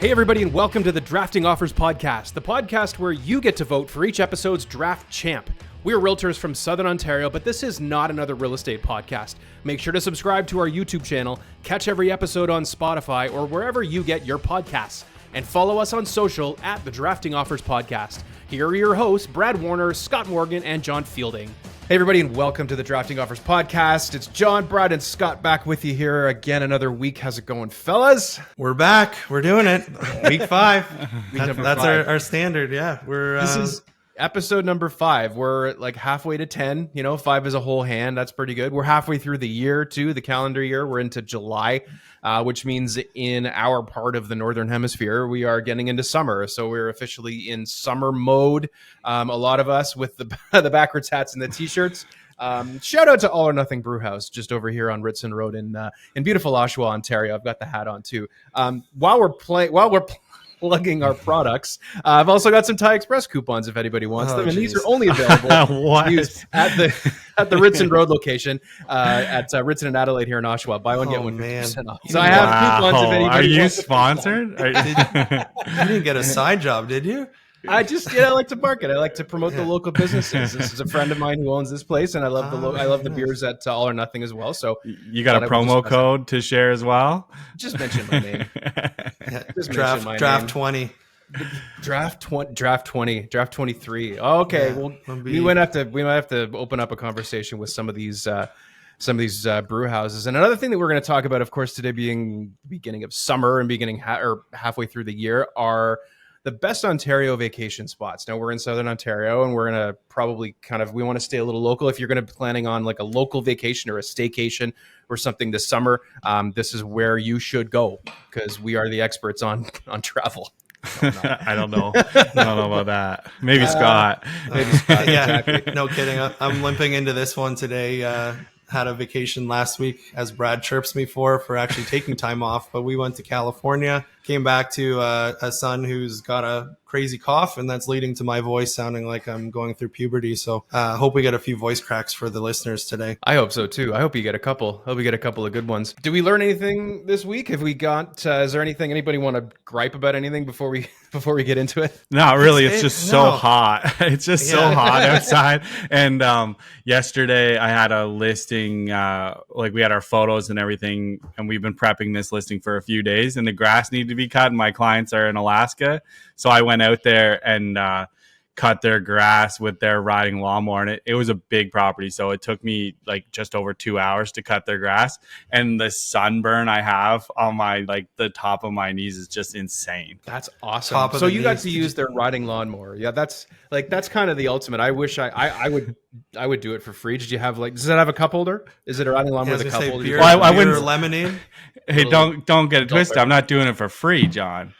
Hey everybody, and welcome to the Drafting Offers Podcast, the podcast where you get to vote for each episode's draft champ. We're realtors from Southern Ontario, but this is not another real estate podcast. Make sure to subscribe to our YouTube channel, catch every episode on Spotify or wherever you get your podcasts, and follow us on social at the Drafting Offers Podcast. Here are your hosts, Brad Warner, Scott Morgan, and John Fielding. Hey everybody, and welcome to the Drafting Offers Podcast. It's John, Brad, and Scott back with you here again another week. How's it going, fellas? We're back. We're doing it. Week 5. That's five. Our standard. Yeah. This is episode number 5. We're like halfway to 10. 5 is a whole hand. That's pretty good. We're halfway through the year too, the calendar year. We're into July, which means in our part of the Northern Hemisphere, we are getting into summer. So we're officially in summer mode. A lot of us with the the backwards hats and the t-shirts. Shout out to All or Nothing Brewhouse just over here on Ritson Road in beautiful Oshawa, Ontario. I've got the hat on too. While we're plugging our products, I've also got some Thai Express coupons if anybody wants them, and these are only available to use at the Ritson Road location at Ritson and Adelaide here in Oshawa. Buy one, get one 50% off. So I have coupons if anybody Are you wants sponsored? You didn't get a side job, did you? I like to market. I like to promote the local businesses. This is a friend of mine who owns this place, and I love the beers at All or Nothing as well. So you got a promo code to share as well? Just mention my name. Draft 20. Draft 23. Oh, okay. Yeah, well, we might have to open up a conversation with some of these brew houses. And another thing that we're going to talk about, of course, today being the beginning of summer and beginning halfway through the year, are the best Ontario vacation spots. Now we're in Southern Ontario, and we're going to probably we want to stay a little local. If you're going to be planning on like a local vacation or a staycation or something this summer, this is where you should go because we are the experts on travel. I don't know. I don't know about that. Maybe Scott. Yeah, exactly. No kidding. I'm limping into this one today. Had a vacation last week, as Brad chirps me for actually taking time off. But we went to California, came back to a son who's got a crazy cough, and that's leading to my voice sounding like I'm going through puberty. So hope we get a few voice cracks for the listeners today. I hope so too. I hope you get a couple. I hope we get a couple of good ones. Did we learn anything this week? Have we got? Is there anything anybody want to gripe about anything before we get into it? Not really. It's just so hot. It's just so hot outside. And yesterday I had a listing. We had our photos and everything, and we've been prepping this listing for a few days. And the grass needed to be cut. And my clients are in Alaska, so I went out there and cut their grass with their riding lawnmower, and it was a big property, so it took me like just over 2 hours to cut their grass. And the sunburn I have on my the top of my knees is just insane. That's awesome. So you got to use their riding lawnmower. Yeah, that's kind of the ultimate. I wish I would do it for free. Did you have does it have a cup holder? Is it a riding lawnmower with a cup holder? I wouldn't. Lemonade. Hey, don't get it twisted. I'm not doing it for free, John.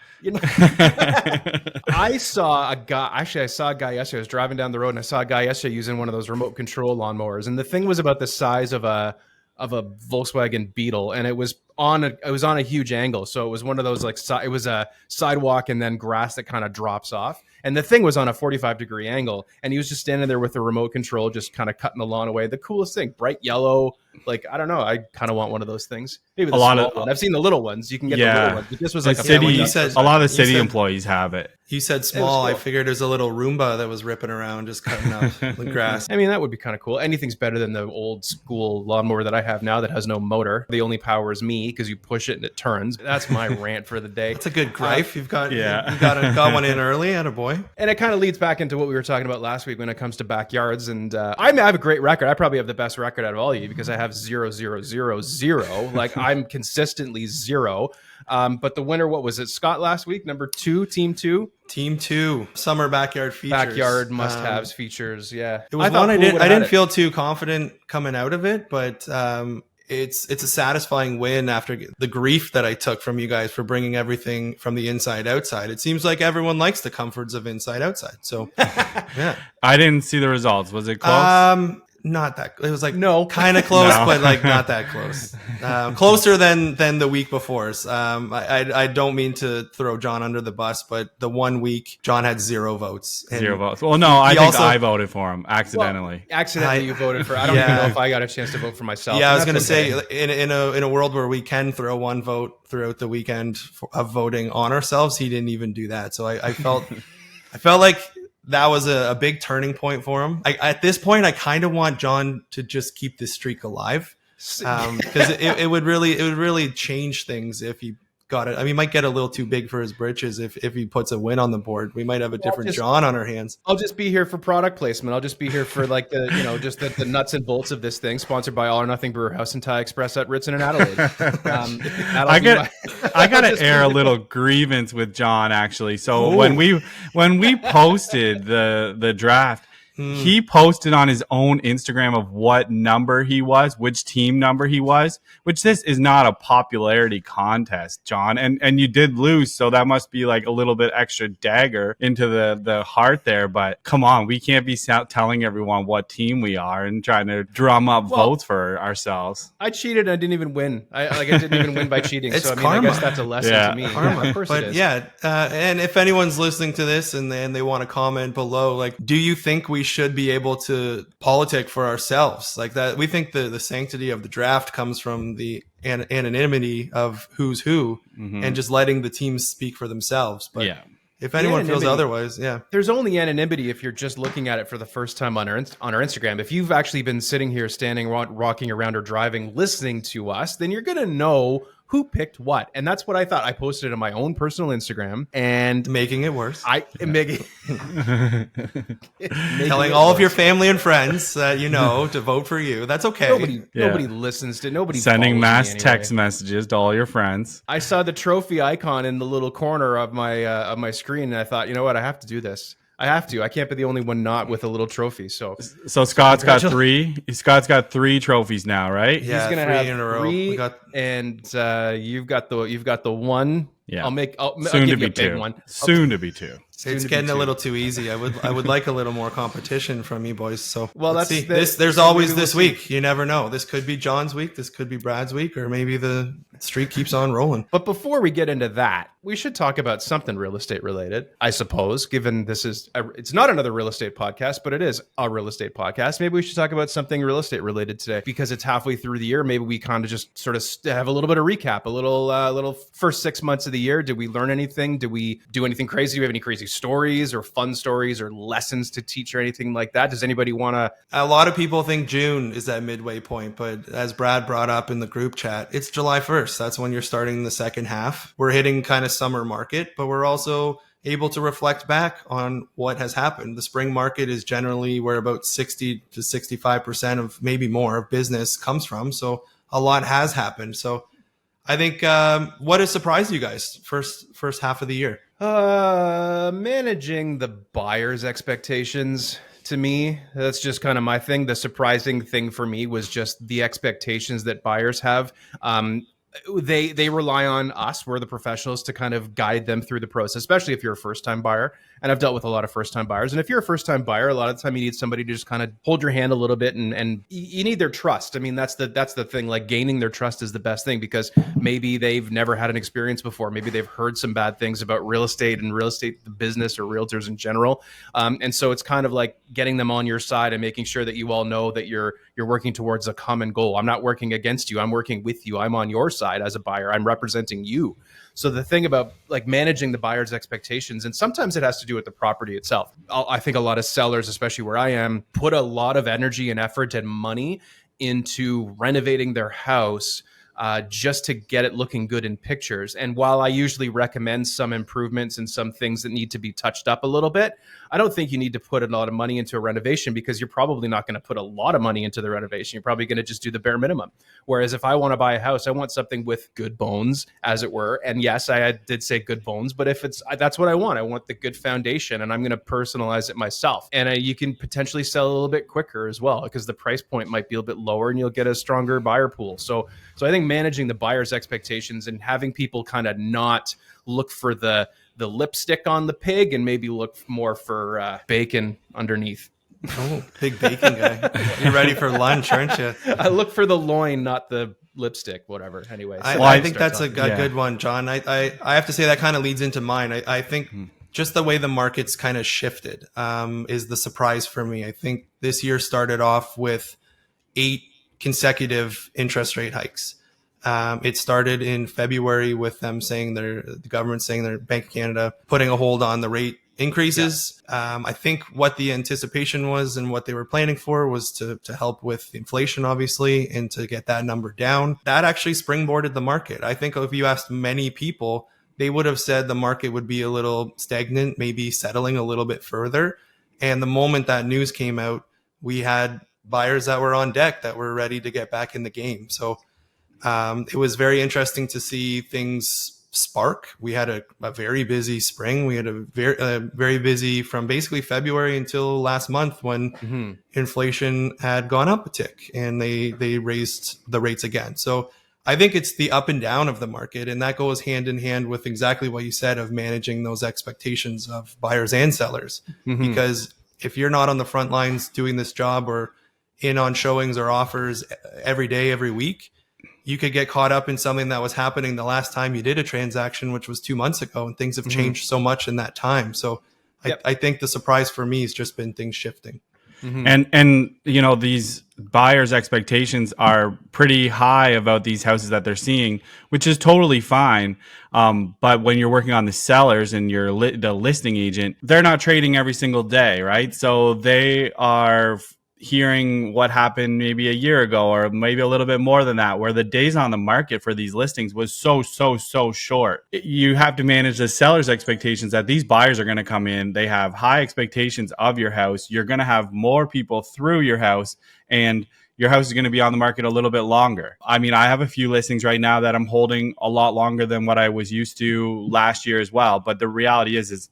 I saw a guy yesterday. I was driving down the road and I saw a guy yesterday using one of those remote control lawnmowers. And the thing was about the size of a Volkswagen Beetle, and it was on a huge angle. So it was one of those it was a sidewalk and then grass that kind of drops off. And the thing was on a 45-degree angle, and he was just standing there with the remote control, just kind of cutting the lawn away. The coolest thing, bright yellow. I don't know. I kind of want one of those things. Maybe the small one. I've seen the little ones. You can get the little ones. But this was a lot of the city employees have it. You said small. I figured there's a little Roomba that was ripping around, just cutting up the grass. I mean, that would be kind of cool. Anything's better than the old school lawnmower that I have now that has no motor. The only power is me because you push it and it turns. That's my rant for the day. That's a good gripe. You've got one in early, attaboy. And it kind of leads back into what we were talking about last week when it comes to backyards. And I have a great record. I probably have the best record out of all of you because I have 0, 0, 0, 0. I'm consistently 0. But the winner, what was it, Scott, last week? Number 2, Team 2? Team 2, summer backyard features. Backyard must-haves features, yeah. It was one I didn't feel too confident coming out of it, but it's a satisfying win after the grief that I took from you guys for bringing everything from the inside outside. It seems like everyone likes the comforts of inside outside. So, yeah. I didn't see the results. Was it close? not that. It was like No. kind of close, No. but like not that close. Closer than the week before's. I don't mean to throw John under the bus, but the 1 week John had 0 votes. And 0 votes. Well, no, I think also- I voted for him accidentally. Accidentally, you voted for. I don't even know if I got a chance to vote for myself. Yeah, I was and going to that's say okay. in a world where we can throw one vote throughout the weekend of voting on ourselves, he didn't even do that. So I felt like that was a big turning point for him. At this point, I kind of want John to just keep this streak alive, because it would really change things if he got it. I mean, he might get a little too big for his britches if he puts a win on the board. We might have a different John on our hands. I'll just be here for product placement. I'll just be here for like just the nuts and bolts of this thing. Sponsored by All or Nothing Brewer House and Thai Express at Ritson and Adelaide. I got to air a little grievance with John actually. So when we posted the draft, he posted on his own Instagram of what number he was, which team number he was, which this is not a popularity contest, John. And you did lose, so that must be like a little bit extra dagger into the heart there. But come on, we can't be telling everyone what team we are and trying to drum up votes for ourselves. I cheated. I didn't even win. I didn't even win by cheating. It's So I mean, karma. I guess that's a lesson to me. Karma. Of course But it is. yeah, and if anyone's listening to this and they want to comment below, like, do you think we should be able to politic for ourselves like that? We think the sanctity of the draft comes from the anonymity of who's who, and just letting the teams speak for themselves. But yeah. if anyone feels otherwise, There's only anonymity if you're just looking at it for the first time on our Instagram. If you've actually been sitting here, standing, rocking around, or driving, listening to us, then you're gonna know who picked what. And that's what I thought. I posted it on my own personal Instagram and making it worse. Telling all of your family and friends that you know to vote for you. That's okay. Nobody listens to nobody. Sending follows mass me anyway. text messages to all your friends. I saw the trophy icon in the little corner of my screen, and I thought, you know what, I have to do this. I have to. I can't be the only one not with a little trophy. So Scott's got 3. Scott's got 3 trophies now, right? Yeah, he's gonna 3 have in a row. 3, and you've got the one. Yeah. I'll Soon give to you be a big 2. one. Soon to be 2. It's getting a little too easy. I would like a little more competition from you boys. So Well, let's that's see. the- There's so always maybe this we'll see. week. You never know. This could be John's week. This could be Brad's week, or maybe the streak keeps on rolling. But before we get into that, we should talk about something real estate related, I suppose, given this is it's not another real estate podcast, but it is a real estate podcast. Maybe we should talk about something real estate related today because it's halfway through the year. Maybe we kind of just sort of have a little bit of recap, a little first 6 months of the year. Did we learn anything? Did we do anything crazy? Do we have any crazy stories or fun stories or lessons to teach or anything like that? Does anybody want to? A lot of people think June is that midway point, but as Brad brought up in the group chat, it's July 1st. That's when you're starting the second half. We're hitting kind of summer market, but we're also able to reflect back on what has happened. The spring market is generally where about 60 to 65% of maybe more of business comes from. So a lot has happened. So I think what has surprised you guys first half of the year? Managing the buyer's expectations. To me, that's just kind of my thing. The surprising thing for me was just the expectations that buyers have. They rely on us, we're the professionals, to kind of guide them through the process, especially if you're a first-time buyer. And I've dealt with a lot of first-time buyers. And if you're a first-time buyer, a lot of the time you need somebody to just kind of hold your hand a little bit, and you need their trust. I mean, that's the thing. Like, gaining their trust is the best thing, because maybe they've never had an experience before. Maybe they've heard some bad things about real estate and real estate business or realtors in general. And so it's kind of like getting them on your side and making sure that you all know that you're working towards a common goal. I'm not working against you. I'm working with you. I'm on your side as a buyer. I'm representing you. So the thing about like managing the buyer's expectations, and sometimes it has to do with the property itself. I think a lot of sellers, especially where I am, put a lot of energy and effort and money into renovating their house just to get it looking good in pictures. And while I usually recommend some improvements and some things that need to be touched up a little bit, I don't think you need to put a lot of money into a renovation, because you're probably not going to put a lot of money into the renovation. You're probably going to just do the bare minimum. Whereas if I want to buy a house, I want something with good bones, as it were. And yes, I did say good bones, but if that's what I want. I want the good foundation, and I'm going to personalize it myself. And you can potentially sell a little bit quicker as well, because the price point might be a bit lower and you'll get a stronger buyer pool. So I think managing the buyer's expectations and having people kind of not look for the lipstick on the pig and maybe look more for bacon underneath. Oh, big bacon guy. You're ready for lunch, aren't you? I look for the loin, not the lipstick, whatever. Anyway, I think that's a good one, John. I have to say that kind of leads into mine. I think just the way the market's kind of shifted is the surprise for me. I think this year started off with 8 consecutive interest rate hikes. It started in February with them saying the government saying their Bank of Canada putting a hold on the rate increases. I think what the anticipation was and what they were planning for was to help with inflation, obviously, and to get that number down. That actually springboarded the market. I think if you asked many people, they would have said the market would be a little stagnant, maybe settling a little bit further. And the moment that news came out, we had buyers that were on deck that were ready to get back in the game. So it was very interesting to see things spark. We had a very busy spring. We had a very busy from basically February until last month when inflation had gone up a tick and they raised the rates again. So I think it's the up and down of the market, and that goes hand in hand with exactly what you said of managing those expectations of buyers and sellers. Because if you're not on the front lines doing this job or in on showings or offers every day, every week, you could get caught up in something that was happening the last time you did a transaction, which was 2 months ago, and things have changed so much in that time. So I think the surprise for me has just been things shifting. And you know, these buyers' expectations are pretty high about these houses that they're seeing, which is totally fine. But when you're working on the sellers and you're the listing agent, they're not trading every single day, right? So they are hearing what happened maybe a year ago or maybe a little bit more than that, where the days on the market for these listings was so short. You have to manage the seller's expectations that these buyers are going to come in. They have high expectations of your house. You're going to have more people through your house, and your house is going to be on the market a little bit longer. I mean, I have a few listings right now that I'm holding a lot longer than what I was used to last year as well. But the reality is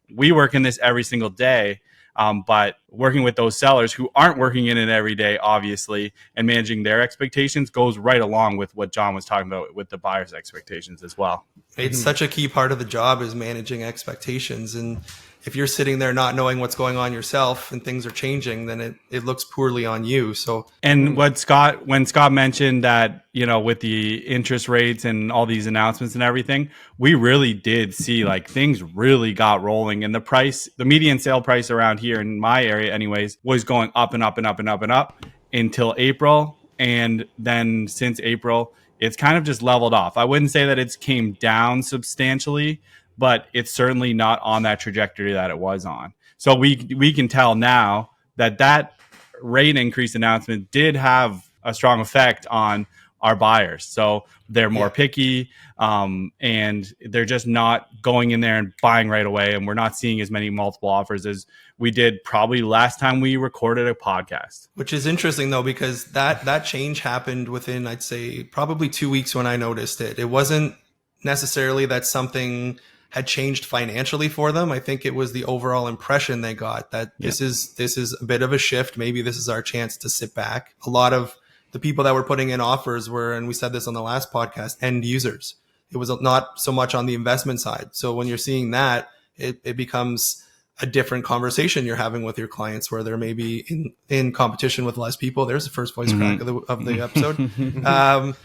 we work in this every single day. But working with those sellers who aren't working in it every day, obviously, and managing their expectations goes right along with what John was talking about with the buyer's expectations as well. It's such a key part of the job is managing expectations. And if you're sitting there not knowing what's going on yourself and things are changing, then it looks poorly on you. So, and when Scott mentioned that, you know, with the interest rates and all these announcements and everything, we really did see like things really got rolling, and the median sale price around here in my area anyways was going up and up and up and up and up until April. And then since April, it's kind of just leveled off. I wouldn't say that it's came down substantially, but it's certainly not on that trajectory that it was on. So we can tell now that rate increase announcement did have a strong effect on our buyers. So they're more picky, and they're just not going in there and buying right away. And we're not seeing as many multiple offers as we did probably last time we recorded a podcast. Which is interesting though, because that change happened within, I'd say, probably 2 weeks when I noticed it. It wasn't necessarily that something had changed financially for them. I think it was the overall impression they got that this is a bit of a shift. Maybe this is our chance to sit back. A lot of the people that were putting in offers were, and we said this on the last podcast, end users. It was not so much on the investment side. So when you're seeing that, it becomes a different conversation you're having with your clients, where they're maybe in competition with less people. There's the first voice crack of the episode.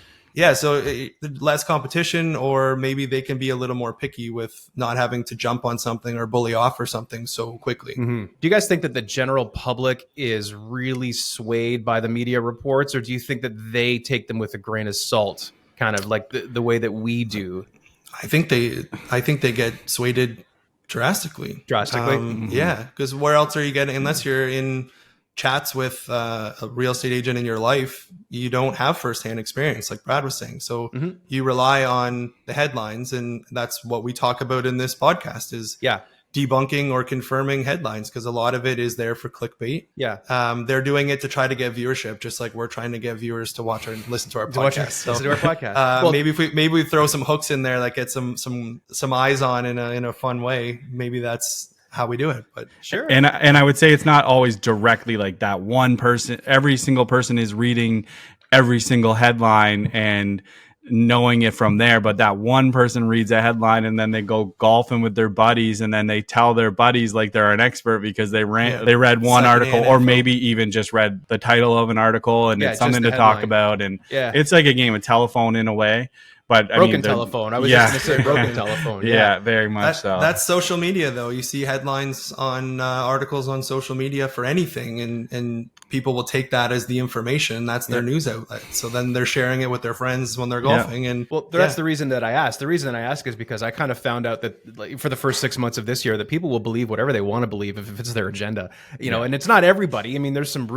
So less competition, or maybe they can be a little more picky with not having to jump on something or bully off or something so quickly. Do you guys think that the general public is really swayed by the media reports, or do you think that they take them with a grain of salt, kind of like the way that we do? I think they get swayed drastically. Yeah, because where else are you getting, unless you're in chats with a real estate agent in your life, you don't have firsthand experience, like Brad was saying. So you rely on the headlines, and that's what we talk about in this podcast is debunking or confirming headlines, because a lot of it is there for clickbait. They're doing it to try to get viewership, just like we're trying to get viewers to watch or listen to our podcast. Listen to our podcast. Maybe we throw some hooks in there that get some eyes on in a fun way. Maybe that's how we do it. But sure. And I would say it's not always directly like that one person. Every single person is reading every single headline and knowing it from there. But that one person reads a headline and then they go golfing with their buddies and then they tell their buddies like they're an expert because they read one article or maybe even just read the title of an article and it's something to talk about. And it's like a game of telephone in a way. But broken telephone. I was just going to say broken telephone. Yeah, very much so. That's social media, though. You see headlines on articles on social media for anything, and people will take that as the information. That's their news outlet. So then they're sharing it with their friends when they're golfing. And that's the reason that I asked. The reason that I ask is because I kind of found out that like, for the first 6 months of this year, that people will believe whatever they want to believe if it's their agenda. You know, and it's not everybody. I mean, there's some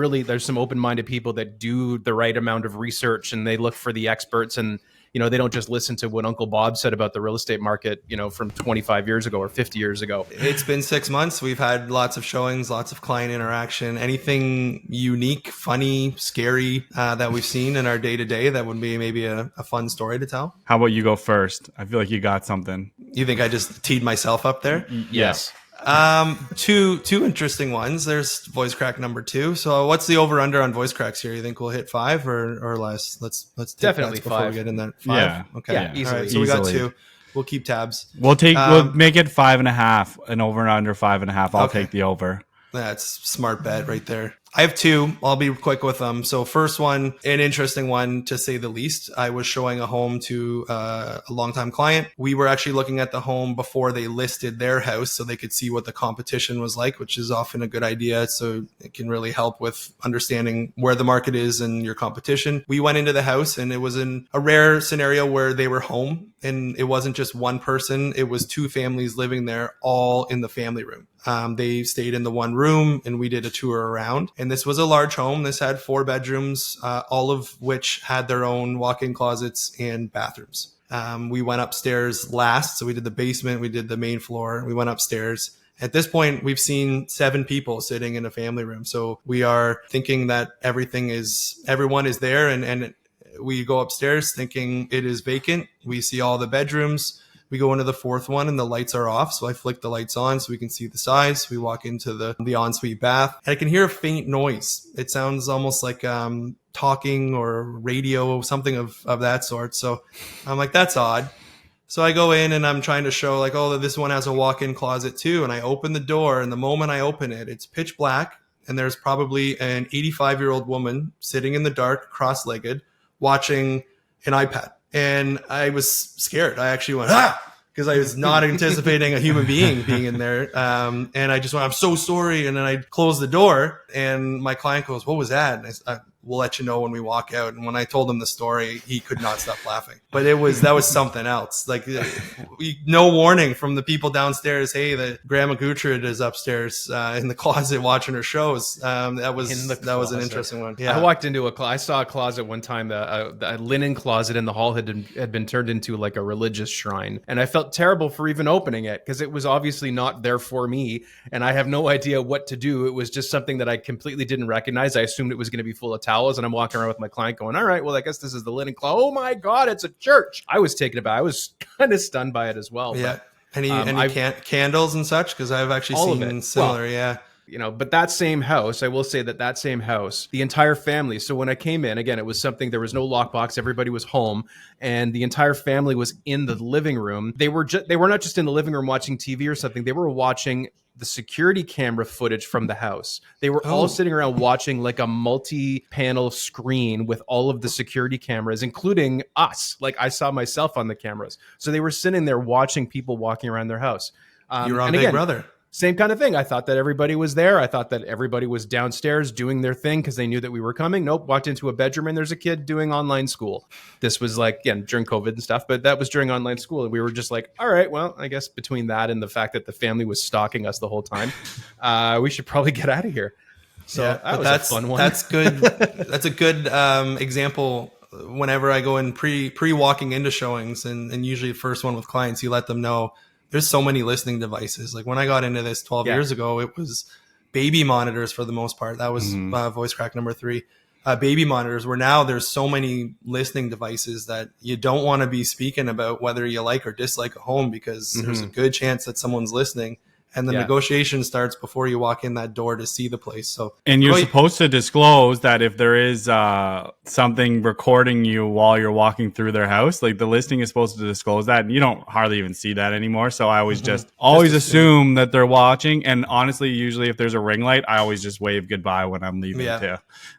open-minded people that do the right amount of research and they look for the experts and. You know, they don't just listen to what Uncle Bob said about the real estate market, you know, from 25 years ago or 50 years ago. It's been 6 months. We've had lots of showings, lots of client interaction. Anything unique, funny, scary that we've seen in our day-to-day that would be maybe a fun story to tell? How about you go first? I feel like you got something. You think I just teed myself up there? Yes. Two interesting ones. There's voice crack number 2. So what's the over under on voice cracks here? You think we'll hit 5 or less? Let's take definitely before 5. we get in that 5. Yeah. Okay. Yeah, easily. All right, so we got 2. We'll keep tabs. We'll make it 5.5, and over and under 5.5. I'll take the over. That's smart bet right there. I have 2. I'll be quick with them. So first one, an interesting one to say the least. I was showing a home to a longtime client. We were actually looking at the home before they listed their house so they could see what the competition was like, which is often a good idea. So it can really help with understanding where the market is and your competition. We went into the house and it was in a rare scenario where they were home and it wasn't just one person. It was 2 families living there, all in the family room. They stayed in the one room and we did a tour around. And this was a large home. This had 4 bedrooms, all of which had their own walk-in closets and bathrooms. We went upstairs last. So we did the basement, we did the main floor, we went upstairs. At this point, we've seen 7 people sitting in a family room. So we are thinking that everyone is there and we go upstairs thinking it is vacant. We see all the bedrooms. We go into the 4th one and the lights are off. So I flick the lights on so we can see the size. We walk into the ensuite bath and I can hear a faint noise. It sounds almost like talking or radio, something of that sort. So I'm like, that's odd. So I go in and I'm trying to show like, oh, this one has a walk-in closet too. And I open the door and the moment I open it, it's pitch black. And there's probably an 85-year-old woman sitting in the dark, cross-legged, watching an iPad. And I was scared. I actually went, because I was not anticipating a human being being in there. And I just went, I'm so sorry. And then I closed the door and my client goes, what was that? And I we'll let you know when we walk out. And when I told him the story, he could not stop laughing. But that was something else. Like no warning from the people downstairs. Hey, the Grandma Gutrid is upstairs in the closet watching her shows. That was an interesting one. Yeah. I walked into I saw a closet one time. A linen closet in the hall had been turned into like a religious shrine, and I felt terrible for even opening it because it was obviously not there for me, and I have no idea what to do. It was just something that I completely didn't recognize. I assumed it was going to be full of towels, and I'm walking around with my client going, all right, well, I guess this is the linen closet. Oh my God, it's a church. I was taken aback. I was kind of stunned by it as well. Yeah. But, any candles and such? Because I've actually seen similar. Well, yeah. You know, but that same house, I will say that same house, the entire family. So when I came in, again, it was something, there was no lockbox. Everybody was home and the entire family was in the living room. They were not just in the living room watching TV or something. They were watching the security camera footage from the house. They were all sitting around watching like a multi-panel screen with all of the security cameras, including us. Like I saw myself on the cameras. So they were sitting there watching people walking around their house. You're on Big Brother. Same kind of thing. I thought that everybody was there. I thought that everybody was downstairs doing their thing because they knew that we were coming. Nope. Walked into a bedroom and there's a kid doing online school. This was like, again, during COVID and stuff, but that was during online school. And we were just like, all right, well, I guess between that and the fact that the family was stalking us the whole time, we should probably get out of here. So yeah, that's a fun one. That's good. That's a good example. Whenever I go in pre-walking into showings and usually the first one with clients, you let them know there's so many listening devices. Like when I got into this 12 years ago, it was baby monitors for the most part. That was voice crack number 3. Baby monitors, where now there's so many listening devices that you don't want to be speaking about whether you like or dislike a home because there's a good chance that someone's listening And the negotiation starts before you walk in that door to see the place. So, and you're supposed to disclose that if there is something recording you while you're walking through their house, like the listing is supposed to disclose that. And you don't hardly even see that anymore. So I always just assume that they're watching. And honestly, usually if there's a ring light, I always just wave goodbye when I'm leaving too.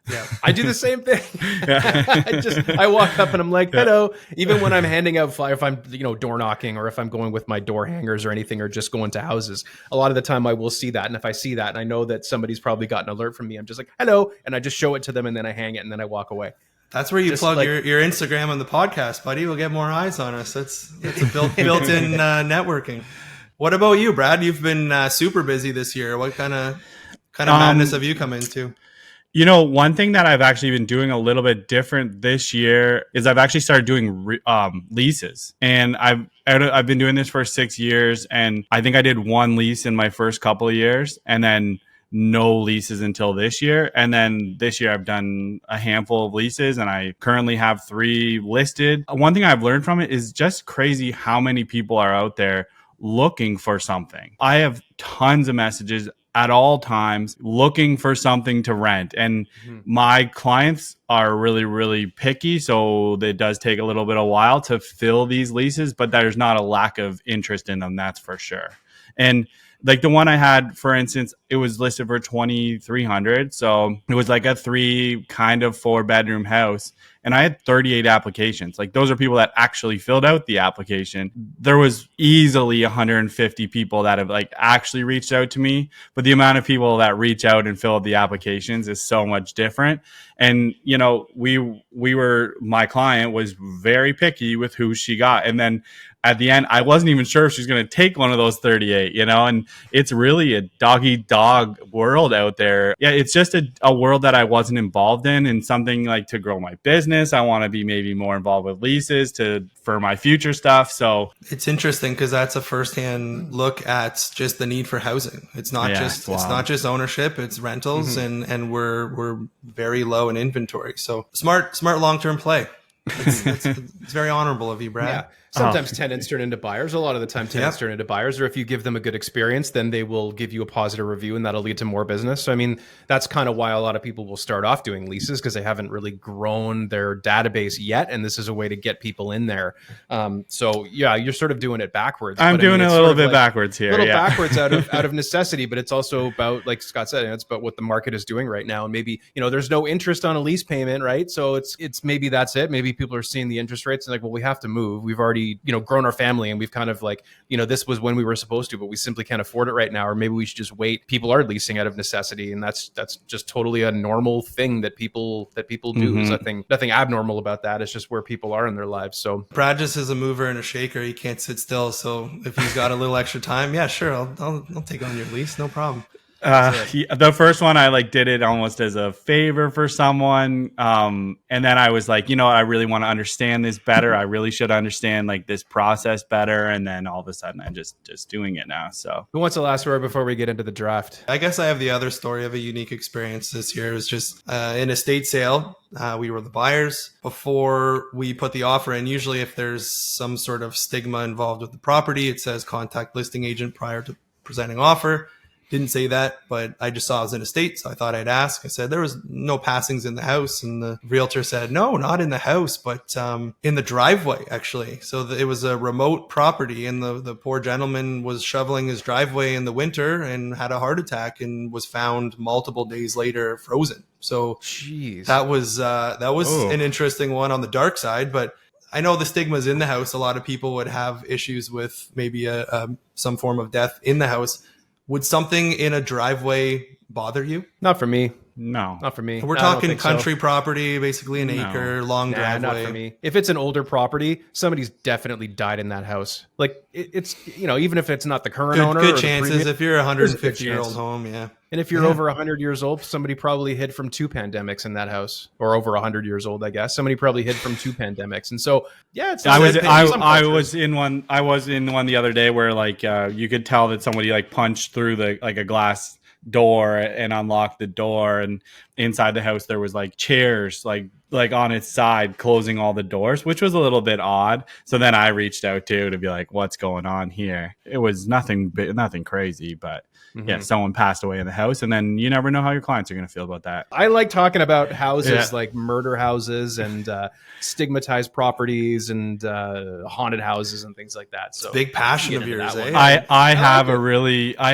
Yeah, I do the same thing. I walk up and I'm like, hello. Even when I'm handing out flyers, if I'm door knocking, or if I'm going with my door hangers or anything, or just going to houses, a lot of the time I will see that. And if I see that and I know that somebody's probably got an alert from me, I'm just like, hello. And I just show it to them, and then I hang it, and then I walk away. That's where you just plug your Instagram and the podcast, buddy. We'll get more eyes on us. It's a built-in networking. What about you, Brad? You've been super busy this year. What kind of madness have you come into? One thing that I've actually been doing a little bit different this year is I've actually started doing leases, and I've been doing this for 6 years, and I think I did one lease in my first couple of years, and then no leases until this year. And then this year I've done a handful of leases, and I currently have 3 listed. One thing I've learned from it is just crazy how many people are out there looking for something. I have tons of messages at all times looking for something to rent. And my clients are really, really picky. So it does take a little bit of while to fill these leases, but there's not a lack of interest in them. That's for sure. And like the one I had, for instance, it was listed for $2,300. So it was like a 4-bedroom house. And I had 38 applications. Like those are people that actually filled out the application. There was easily 150 people that have like actually reached out to me. But the amount of people that reach out and fill out the applications is so much different. And, my client was very picky with who she got. And then at the end, I wasn't even sure if she's going to take one of those 38, and it's really a dog world out there. Yeah, it's just a world that I wasn't involved in, and something like to grow my business. I want to be maybe more involved with leases for my future stuff. So it's interesting because that's a firsthand look at just the need for housing. It's not it's not just ownership, it's rentals, and we're very low in inventory. So smart long-term play. It's very honorable of you, Brad. Yeah. Sometimes tenants turn into buyers. A lot of the time tenants turn into buyers, or if you give them a good experience, then they will give you a positive review, and that'll lead to more business. So, I mean, that's kind of why a lot of people will start off doing leases, because they haven't really grown their database yet. And this is a way to get people in there. So yeah, you're sort of doing it backwards. I'm doing it a little bit backwards here. Backwards out of necessity, but it's also about, like Scott said, it's about what the market is doing right now. And maybe, there's no interest on a lease payment, right? So it's maybe that's it. Maybe people are seeing the interest rates and like, well, we have to move. We've already, grown our family, and we've kind of like, this was when we were supposed to, but we simply can't afford it right now. Or maybe we should just wait. People are leasing out of necessity, and that's just totally a normal thing that people do. There's nothing abnormal about that. It's just where people are in their lives. So Brad just is a mover and a shaker. He can't sit still. So if he's got a little extra time, yeah, sure, I'll take on your lease, no problem. The first one I did it almost as a favor for someone, and then I was like, I really want to understand this better. I really should understand this process better. And then all of a sudden I'm just doing it now. So who wants the last word before we get into the draft? I guess I have the other story of a unique experience this year. It was just an estate sale. We were the buyers before we put the offer in. Usually if there's some sort of stigma involved with the property, it says contact listing agent prior to presenting offer. Didn't say that, but I just saw it was an estate, so I thought I'd ask. I said there was no passings in the house, and the realtor said, no, not in the house, but in the driveway, actually. So it was a remote property, and the poor gentleman was shoveling his driveway in the winter and had a heart attack and was found multiple days later frozen. So that was an interesting one on the dark side, but I know the stigma's in the house. A lot of people would have issues with maybe some form of death in the house. Would something in a driveway bother you? Not for me. No, not for me. We're talking country property, basically an acre long driveway. Not for me. If it's an older property, somebody's definitely died in that house. It's even if it's not the current owner. Good chances if you're a 150-year-old home, yeah. And if you're over 100 years old, somebody probably hid from 2 pandemics in that house, or over 100 years old, I guess. Somebody probably hid from 2 pandemics, and so I was in one the other day where you could tell that somebody punched through a glass door and unlocked the door, and inside the house there was chairs like on its side, closing all the doors, which was a little bit odd. So then I reached out too to be like, what's going on here? It was nothing crazy, but yeah, someone passed away in the house, and then you never know how your clients are going to feel about that. I like talking about houses like murder houses and stigmatized properties and haunted houses and things like that. So big passion of yours, eh? I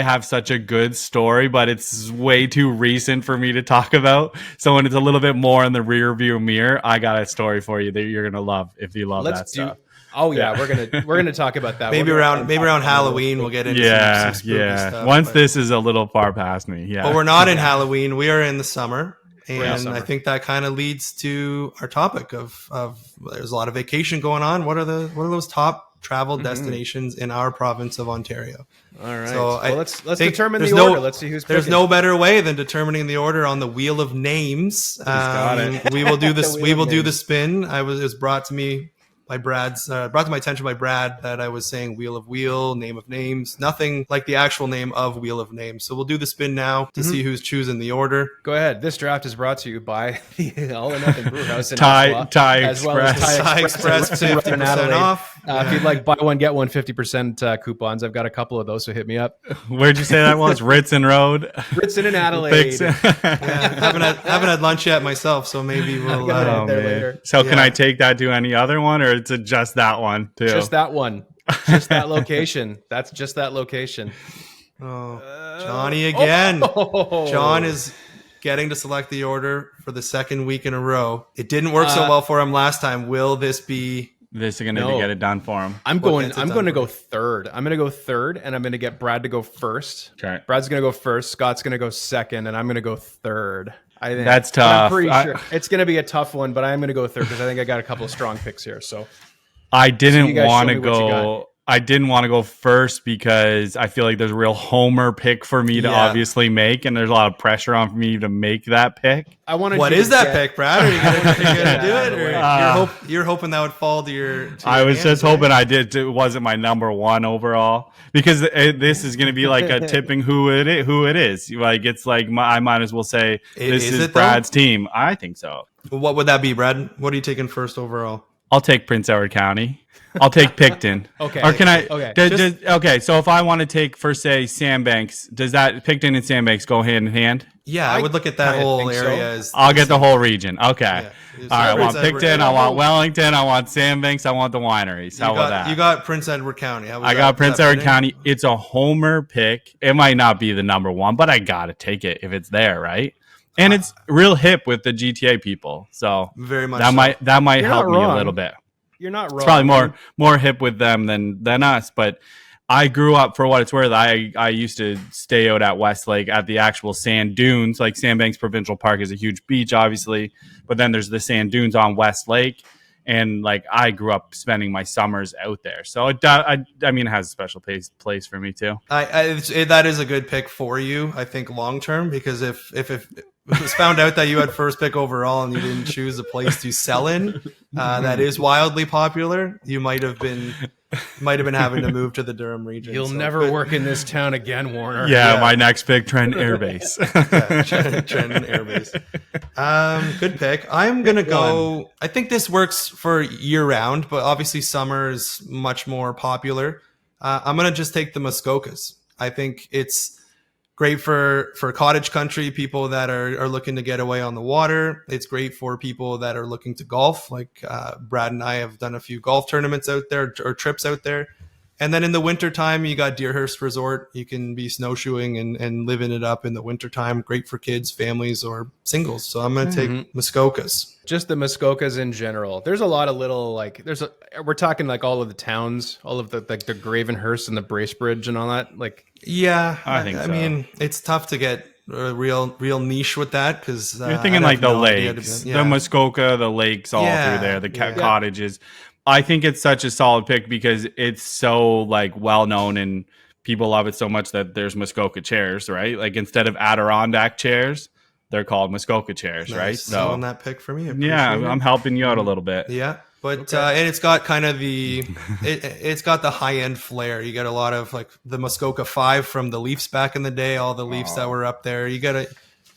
have such a good story, but it's way too recent for me to talk about. So when it's a little bit more in the rear view mirror, I got a story for you that you're gonna love if you love that stuff. Oh yeah, we're gonna talk about that. maybe around Halloween we'll get into some spooky stuff. Once this is a little far past me, but we're not in Halloween. We are in the summer. And I think that kind of leads to our topic of there's a lot of vacation going on. What are those top travel destinations in our province of Ontario? All right. So let's determine the order. Let's see who's picking. There's no better way than determining the order on the wheel of names. We will do this. We will do the spin. It was brought to me by brought to my attention by Brad that I was saying wheel of wheel, name of names, nothing like the actual name of wheel of names. So we'll do the spin now to see who's choosing the order. Go ahead. This draft is brought to you by the All or Nothing Brew House in Thai as well as Thai Express 50% off. If you'd like buy one get one 50% coupons, I've got a couple of those, so hit me up. Where'd you say that was? Ritson Road, Ritson and Adelaide. haven't had lunch yet myself, so maybe we'll there later. So can I take that to any other one, or it's just that one too? Just that one. Just that location. That's just that location. Johnny again. John is getting to select the order for the second week in a row. It didn't work so well for him last time. Will this be? This is going to get it done for him. I'm going to go third. I'm going to go third, and I'm going to get Brad to go first. Okay. Brad's going to go first. Scott's going to go second, and I'm going to go third. I think that's tough. I'm pretty sure it's going to be a tough one, but I'm going to go third because I think I got a couple of strong picks here. So I didn't want to go. I didn't want to go first because I feel like there's a real homer pick for me to obviously make, and there's a lot of pressure on me to make that pick. What is that pick, Brad? Are you going to do it? Or you're hoping that would fall to your I was just hoping I did. It wasn't my number one overall because this is going to be like a tipping who it is. Like it's like I might as well say this is Brad's team. I think so. What would that be, Brad? What are you taking first overall? I'll take Prince Edward County. I'll take Picton. Okay. Or can I? Okay. Okay. So if I want to take, for say, Sandbanks, does that Picton and Sandbanks go hand in hand? Yeah, I would look at that whole area as. I'll get the whole region. Okay. Yeah. All right. I want Picton. I want Wellington. I want Sandbanks. I want the wineries. How about that? You got Prince Edward County. I got Prince Edward County. It's a homer pick. It might not be the number one, but I gotta take it if it's there, right? And it's real hip with the GTA people, so very much that might help me a little bit. You're not wrong. It's probably more hip with them than us, but I grew up, for what it's worth. I used to stay out at Westlake at the actual sand dunes. Like Sandbanks Provincial Park is a huge beach, obviously, but then there's the sand dunes on Westlake, and like I grew up spending my summers out there. So it has a special place for me too. That is a good pick for you, I think, long term, because if it was found out that you had first pick overall and you didn't choose a place to sell in that is wildly popular, you might have been having to move to the Durham region. You'll never work in this town again, Warner. Yeah, my next pick, Trenton Air Base. Trenton Air Base. Good pick. I'm gonna go. I think this works for year round, but obviously summer is much more popular. I'm gonna just take the Muskokas. I think it's great for cottage country, people that are looking to get away on the water. It's great for people that are looking to golf. Like Brad and I have done a few golf tournaments out there or trips out there. And then in the wintertime, you got Deerhurst Resort. You can be snowshoeing and living it up in the wintertime. Great for kids, families, or singles. So I'm going to take Muskokas. Just the Muskokas in general. There's a lot of little, we're talking like all of the towns, all of the Gravenhurst and the Bracebridge and all that. Like, yeah, I think so. I mean, it's tough to get a real niche with that because you're thinking like the lakes, the Muskoka, the lakes all through there, the cottages. I think it's such a solid pick because it's so like well known and people love it so much that there's Muskoka chairs, right? Like instead of Adirondack chairs, they're called Muskoka chairs, right? So on that pick for me. I'm helping you out a little bit. Yeah. But and it's got kind of it's got the high end flair. You got a lot of like the Muskoka 5 from the Leafs back in the day, all the Leafs that were up there. You got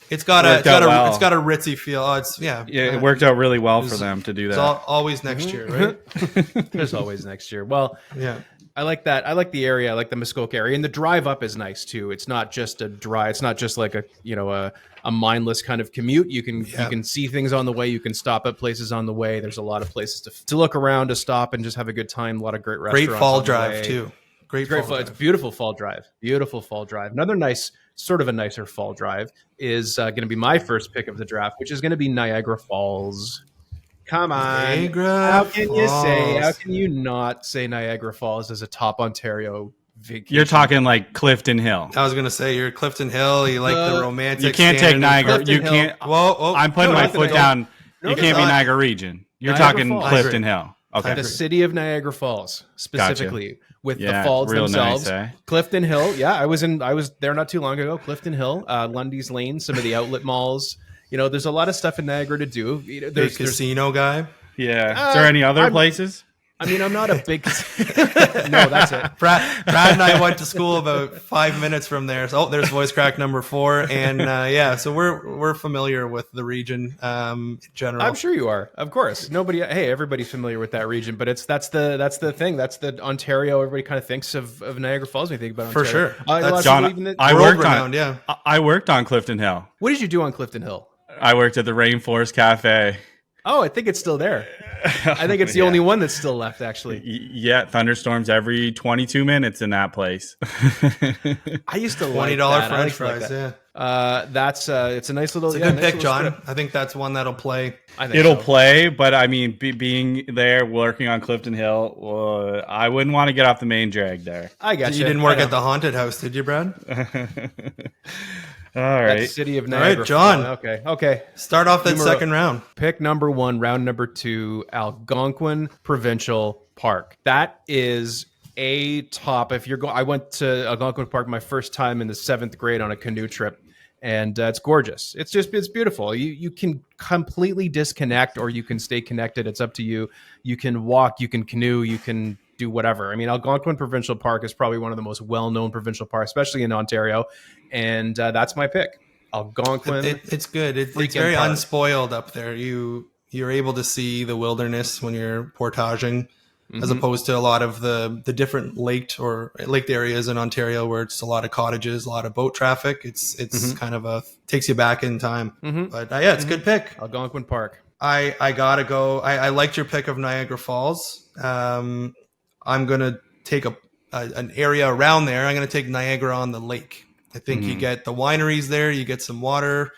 It's got Worked out well. it's got a ritzy feel. Oh, It worked out really well for them to do It's that. always next year, right? There's always next year. Well, Yeah. I like that. I like the area. I like the Muskoka area, and the drive up is nice too. It's not just a drive. It's not just like a mindless kind of commute. You can see things on the way. You can stop at places on the way. There's a lot of places to look around, to stop, and just have a good time. A lot of great restaurants. Great fall on the drive way. too. Great It's fall. It's beautiful fall drive. Beautiful fall drive. Another nice, sort of a nicer fall drive is going to be my first pick of the draft, which is going to be Niagara Falls. Come on. Niagara How can you say, Falls. how can you not say Niagara Falls as a top Ontario vacation? You're talking like Clifton Hill. I was gonna say you're Clifton Hill. You like the romantic. You can't take standard- Niagara. Clifton You Hill. can't. Whoa! I'm putting my Clifton foot Hill. down. No, You it's can't be not. Niagara region. You're Niagara talking Falls. Clifton Hill. Okay. The city of Niagara Falls, specifically, with Yeah, the falls real themselves. nice, eh? Clifton Hill. Yeah, I was there not too long ago. Clifton Hill, Lundy's Lane, some of the outlet malls. There's a lot of stuff in Niagara to do. Big There's casino guy. Yeah. Is there any other places? I mean, I'm not a big. No, that's it. Brad and I went to school about 5 minutes from there. So there's voice crack number 4, and so we're familiar with the region in general. I'm sure you are. Of course, everybody's familiar with that region, but that's the thing. That's the Ontario. Everybody kind of thinks of Niagara Falls when you think about For Ontario. sure. A lot of That's- people John, even- I World worked on. renowned, yeah. I worked on Clifton Hill. What did you do on Clifton Hill? I worked at the Rainforest Cafe. Oh, I think it's still there. I think it's the Yeah. only one that's still left, actually. Yeah, thunderstorms every 22 minutes in that place. I used to $20 like that. I French used to like fries. that. Yeah, That's it's a nice little. it's a yeah, good nice pick, little John. strip. I think that's one that'll play. I think It'll so. play, but I mean, being there, working on Clifton Hill, I wouldn't want to get off the main drag there. I got You didn't work at the haunted house, did you, Brad? All right. City of All Niagara. right, John. Falls. Okay. Start off that Numero- second round. Pick number 1, round number 2, Algonquin Provincial Park. That is a top. If you're going, I went to Algonquin Park my first time in the 7th grade on a canoe trip, and it's gorgeous. It's beautiful. You can completely disconnect, or you can stay connected. It's up to you. You can walk, you can canoe, you can do whatever. I mean, Algonquin Provincial Park is probably one of the most well-known provincial parks, especially in Ontario, and that's my pick. Algonquin. It's good. It's freaking very park. unspoiled up there. You're able to see the wilderness when you're portaging, as opposed to a lot of the different laked areas in Ontario where it's a lot of cottages, a lot of boat traffic. It's kind of takes you back in time. But it's a good pick. Algonquin Park. I gotta go. I liked your pick of Niagara Falls. I'm gonna take an area around there. I'm gonna take Niagara on the Lake. I think you get the wineries there. You get some water.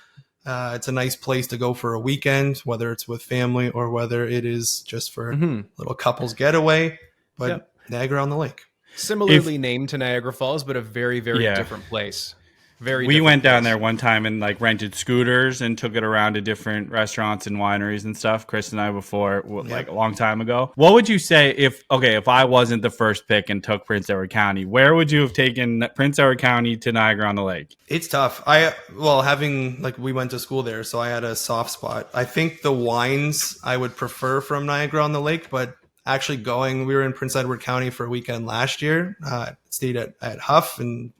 It's a nice place to go for a weekend, whether it's with family or whether it is just for a little couples getaway. But Niagara on the Lake. Similarly named to Niagara Falls, but a very, very Yeah. different place. We went down there one time and like rented scooters and took it around to different restaurants and wineries and stuff. Chris and I before, like a long time ago. What would you say if I wasn't the first pick and took Prince Edward County, where would you have taken Prince Edward County to Niagara on the Lake? It's tough. We went to school there, so I had a soft spot. I think the wines I would prefer from Niagara on the Lake, but actually we were in Prince Edward County for a weekend last year. Stayed at Huff and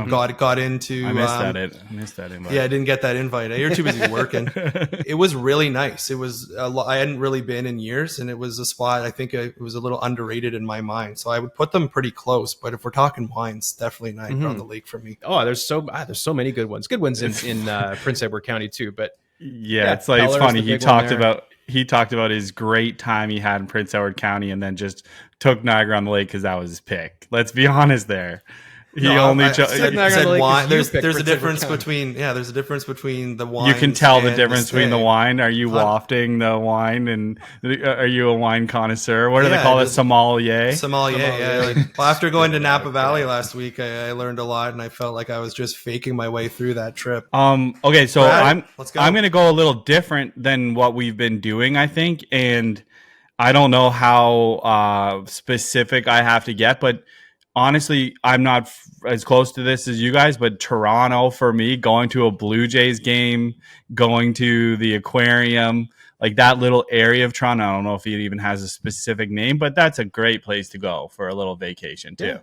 got into. I missed that invite. Yeah, I didn't get that invite. You're too busy working. It was really nice. It was I hadn't really been in years, and it was a spot I think it was a little underrated in my mind. So I would put them pretty close. But if we're talking wines, definitely Niagara on the Lake for me. Oh, there's so many good ones. Good ones in Prince Edward County too. But it's Peller's funny. the He big one talked about his great time he had in Prince Edward County, and then just took Niagara on the Lake because that was his pick. Let's be honest there. He only said Niagara on the Lake wine. is you There's picked a Prince difference Edward between there's a difference between the wine. You can tell the and difference between the stay. wine. Are you wafting the wine, and are you a wine connoisseur? What do they call it? Sommelier. Sommelier. Yeah. After going to Napa Valley last week, I learned a lot, and I felt like I was just faking my way through that trip. Okay, so Brad, let's go. I'm going to go a little different than what we've been doing, I think, and I don't know how specific I have to get, but honestly, I'm not as close to this as you guys, but Toronto for me, going to a Blue Jays game, going to the aquarium, like that little area of Toronto. I don't know if it even has a specific name, but that's a great place to go for a little vacation too.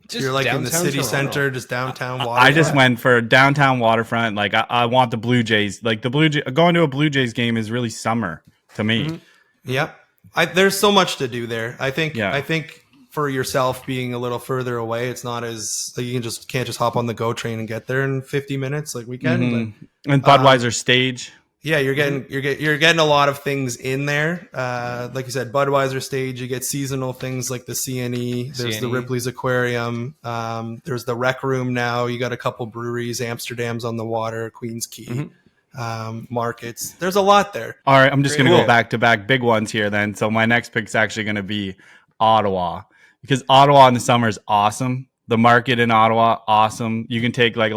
So you're like in the downtown city Toronto. center, just downtown waterfront. I just went for downtown waterfront. Like I want the Blue Jays. Like going to a Blue Jays game is really summer to me. Mm-hmm. Yep. There's so much to do there. I think Yeah. For yourself being a little further away, it's not as like you can't just hop on the GO train and get there in 50 minutes like we can. Mhm. And Budweiser stage. Yeah, you're getting a lot of things in there. Like you said, Budweiser stage. You get seasonal things like the CNE. There's the CNE. Ripley's Aquarium. There's the Rec Room now. You got a couple breweries. Amsterdam's on the water. Queens Quay. Markets. There's a lot there. All right, I'm just going to Cool. go back to back big ones here then. So my next pick's actually going to be Ottawa, because Ottawa in the summer is awesome. The market in Ottawa, awesome. You can take like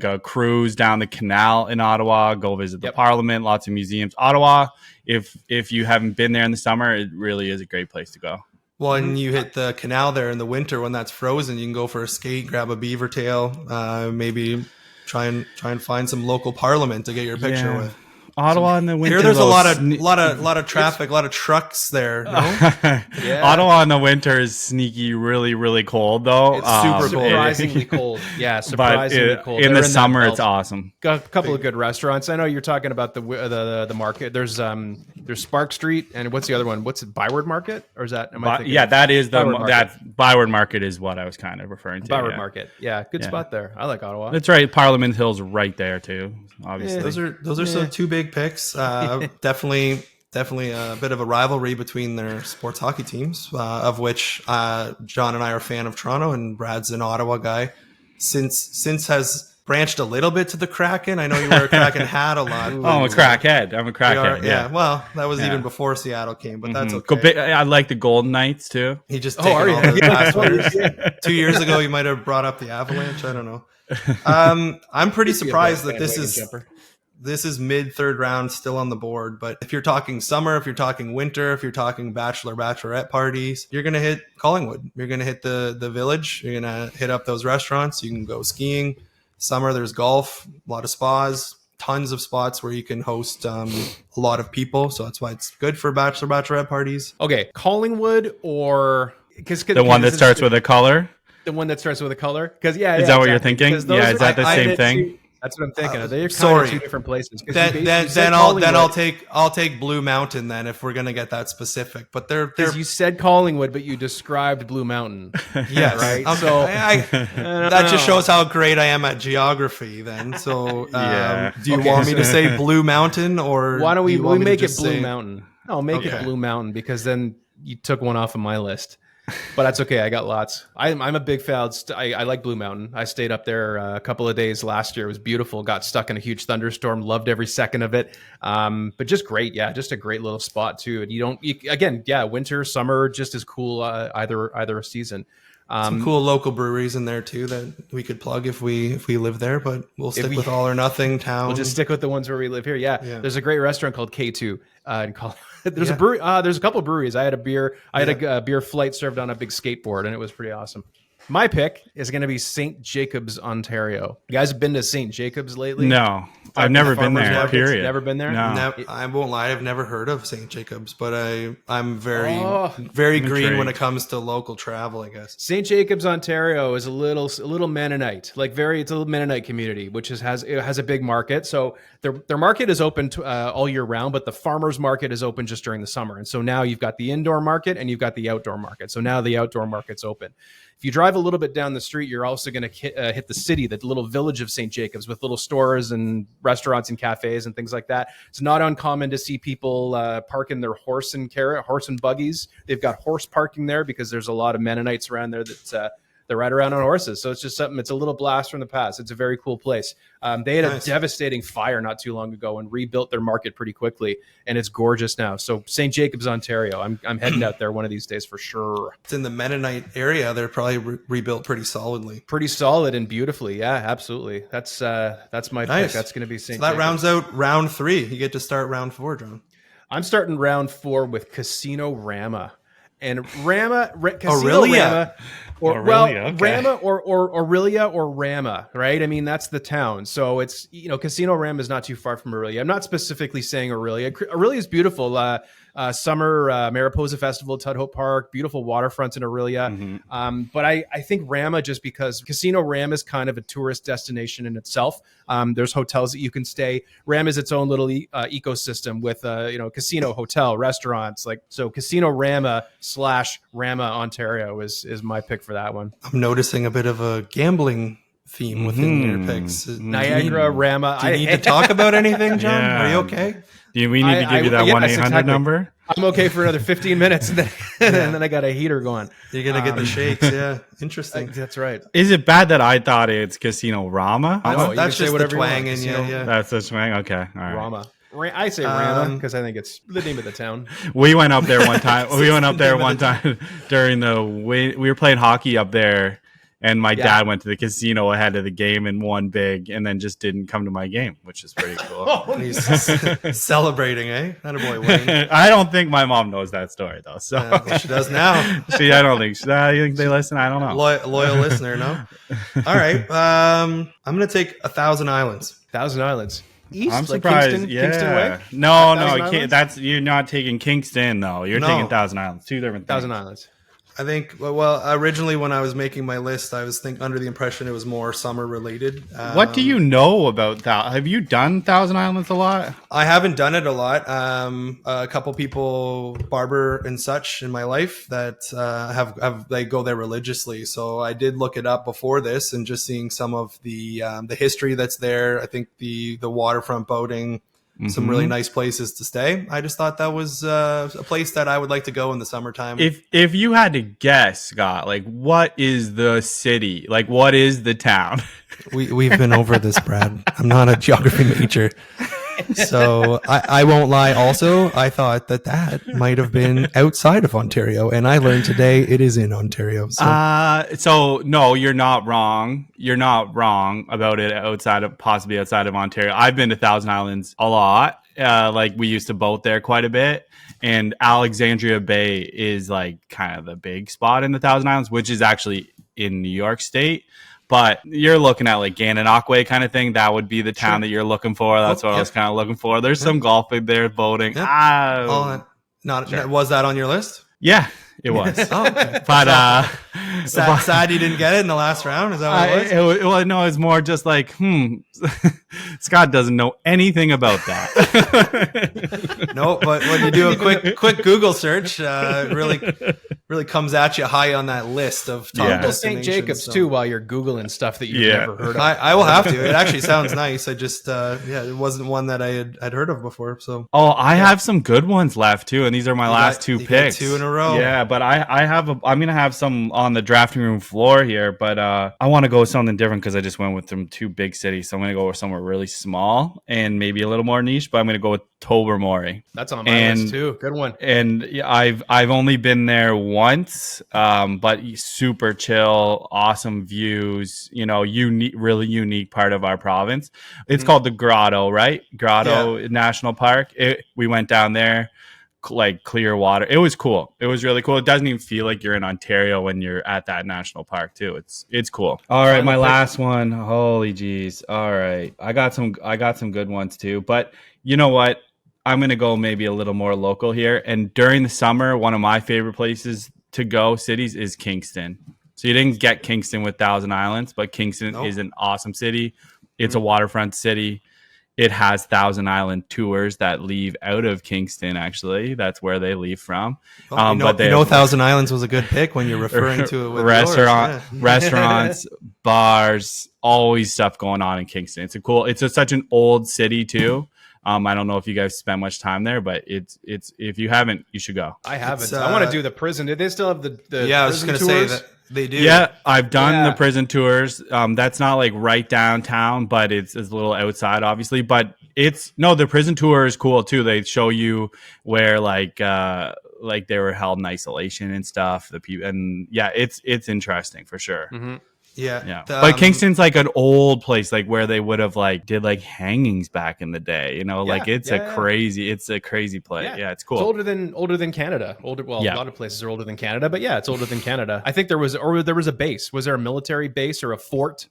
a cruise down the canal in Ottawa, go visit the Parliament, lots of museums. Ottawa, if you haven't been there in the summer, it really is a great place to go. Well, and you hit the canal there in the winter when that's frozen. You can go for a skate, grab a beaver tail, maybe try and find some local Parliament to get your picture with. Ottawa in the winter. Here, there's a though, lot of traffic, a lot of trucks there. No? Yeah. Ottawa in the winter is sneaky, really, really cold though. It's super cold. Surprisingly cold. Yeah, surprisingly cold. In They're the that summer, belt. it's awesome. Got a couple of good restaurants. I know you're talking about the market. There's Spark Street, and what's the other one? What's it? Byward Market, or is that? That is Byward that Byward Market is what I was kind of referring to. Byward yeah. Market. Yeah, good spot there. I like Ottawa. That's right. Parliament Hill's right there too. Obviously, Those are some two big picks. Definitely a bit of a rivalry between their sports hockey teams, of which John and I are a fan of Toronto, and Brad's an Ottawa guy. Since has branched a little bit to the Kraken. I know you wear a Kraken hat a lot. I'm a crackhead. I'm a crackhead. Yeah. Well, that was even before Seattle came, but that's Mm-hmm. okay. I like the Golden Knights too. He just taken all the past winners. 2 years ago, you might have brought up the Avalanche. I don't know. I'm pretty surprised that this is mid third round still on the board. But if you're talking summer, if you're talking winter, if you're talking bachelorette parties, you're going to hit Collingwood. You're going to hit the village. You're going to hit up those restaurants. You can go skiing. Summer, there's golf, a lot of spas, tons of spots where you can host a lot of people. So that's why it's good for bachelorette parties. Okay, Collingwood or the one that starts with a color. The one that starts with a color? Because is that what you're thinking? Yeah, is that the same thing? That's what I'm thinking. They're kind of two different places. Then I'll take Blue Mountain then if we're gonna get that specific. But they're you said Collingwood, but you described Blue Mountain. Yes, right. Okay. So that just shows how great I am at geography. Then, so do you want me to say Blue Mountain or why don't we make it Blue say... Mountain? No, make it Blue Mountain because then you took one off of my list. But that's okay. I got lots. I'm a big fan. I like Blue Mountain. I stayed up there a couple of days last year. It was beautiful. Got stuck in a huge thunderstorm. Loved every second of it. But just great. Yeah, just a great little spot too. And winter, summer, just as cool. Either season. Some cool local breweries in there too that we could plug if we live there. But we'll stick with All or Nothing Town. We'll just stick with the ones where we live here. Yeah. There's a great restaurant called K2 in Colorado. There's a brewery. There's a couple of breweries. I had a beer. I had a beer flight served on a big skateboard, and it was pretty awesome. My pick is going to be St. Jacobs, Ontario. You guys have been to St. Jacobs lately? No, I've never been there. Period. Never been there? No. I won't lie. I've never heard of St. Jacobs, but I'm very green when it comes to local travel, I guess. St. Jacobs, Ontario is a little Mennonite, it's a little Mennonite community, which has a big market. So their market is open all year round, but the farmers market is open just during the summer. And so now you've got the indoor market and you've got the outdoor market. So now the outdoor market's open. If you drive a little bit down the street, you're also going to hit the city, the little village of St. Jacobs with little stores and restaurants and cafes and things like that. It's not uncommon to see people parking their horse and buggies. They've got horse parking there because there's a lot of Mennonites around there that they ride around on horses. So it's just something, it's a little blast from the past. It's a very cool place. They had a devastating fire not too long ago and rebuilt their market pretty quickly. And it's gorgeous now. So St. Jacobs, Ontario, I'm heading out there one of these days for sure. It's in the Mennonite area. They're probably rebuilt pretty solidly. Pretty solid and beautifully. Yeah, absolutely. That's my pick. That's going to be St. So that Jacobs. rounds out round 3. You get to start round 4, John. I'm starting round 4 with Casino Rama. And Casino Aurelia. Rama, Aurelia, Rama or Aurelia or Rama, right? I mean, that's the town. So it's, Casino Rama is not too far from Aurelia. I'm not specifically saying Aurelia. Aurelia is beautiful. summer Mariposa Festival, Tud Hope Park, beautiful waterfronts in Aurelia. But I think Rama, just because Casino Ram is kind of a tourist destination in itself. There's hotels that you can stay. Ram is its own little ecosystem with casino, hotel, restaurants. Like, so Casino Rama / Rama, Ontario is my pick for that one. I'm noticing a bit of a gambling theme within your picks. Niagara, Rama. Do you need to talk about anything, John? Yeah. Are you okay? Do we need to give you that 1-800 number? I'm okay for another 15 minutes, and then I got a heater going. You're gonna get the shakes. Yeah, interesting. That's right. Is it bad that I thought it's Casino Rama? That's just the twang in you. Yeah. That's the twang. Okay, all right. Rama. I say Rama because I think it's the name of the town. We went up there one time. During we were playing hockey up there. And my dad went to the casino ahead of the game and won big, and then just didn't come to my game, which is pretty cool. He's celebrating, eh? Attaboy, Wayne. I don't think my mom knows that story though. So she does now. I don't think. You think they listen? I don't know. Loyal listener, no. All right. I'm gonna take 1,000 Islands. 1,000 Islands. East, I'm like surprised. Kingston way? No, you can't. You're not taking Kingston though. You're taking 1,000 Islands. Two different things. 1,000 Islands. I think, well, originally when I was making my list, I was under the impression it was more summer related. What do you know about that? Have you done 1,000 Islands a lot? I haven't done it a lot. A couple people, barber and such in my life that they go there religiously. So I did look it up before this, and just seeing some of the history that's there. I think the waterfront boating, some really nice places to stay. I just thought that was a place that I would like to go in the summertime. If you had to guess, Scott, like, what is the city? Like, what is the town? We've been over this, Brad. I'm not a geography major. So I won't lie. Also, I thought that might have been outside of Ontario, and I learned today it is in Ontario. So no, you're not wrong. You're not wrong about it possibly outside of Ontario. I've been to Thousand Islands a lot. Like, we used to boat there quite a bit, and Alexandria Bay is like kind of the big spot in the Thousand Islands, which is actually in New York State. But you're looking at like Gananoque kind of thing. That would be the town that you're looking for. That's what I was kind of looking for. There's some golfing there, boating. Was that on your list? Yeah, it was. Okay. But sad you didn't get it in the last round. Is that what it was? No, it's more just like, Scott doesn't know anything about that. No, but when you do a quick Google search, really comes at you high on that list of top destinations. St. Jacobs too, while you're Googling stuff that you've never heard of. I will have to. It actually sounds nice. I just it wasn't one that I'd heard of before. So I have some good ones left too, and these are my last two picks. 2 in a row. Yeah, but I'm gonna have some on the drafting room floor here, but I want to go with something different because I just went with them 2 big cities. So I'm gonna go with somewhere really small and maybe a little more niche, but I'm gonna go with Tobermory. That's on my list too. Good one. And I've only been there once, but super chill, awesome views. Really unique part of our province. It's called the Grotto, right? Grotto National Park. We went down there, like clear water. It was cool. It was really cool. It doesn't even feel like you're in Ontario when you're at that national park too. It's cool. All right, my last one. Holy jeez. All right, I got some good ones too. But you know what? I'm going to go maybe a little more local here. And during the summer, one of my favorite places to go, cities, is Kingston. So you didn't get Kingston with Thousand Islands, but Kingston is an awesome city. It's a waterfront city. It has Thousand Island tours that leave out of Kingston, actually. That's where they leave from. Well, Thousand Islands was a good pick when you're referring to it with restaurants, bars, always stuff going on in Kingston. It's such an old city, too. I don't know if you guys spent much time there, but it's if you haven't, you should go. I haven't. I want to do the prison. Did they still have the I was just going to say that they do. Yeah, I've done the prison tours. That's not like right downtown, but it's a little outside, obviously. But the prison tour is cool too. They show you where like they were held in isolation and stuff. It's interesting for sure. Mm-hmm. Yeah. But Kingston's like an old place, like where they would have like did like hangings back in the day, it's a crazy place. Yeah, it's cool. It's older than Canada. A lot of places are older than Canada, but it's older than Canada. I think there was a base. Was there a military base or a fort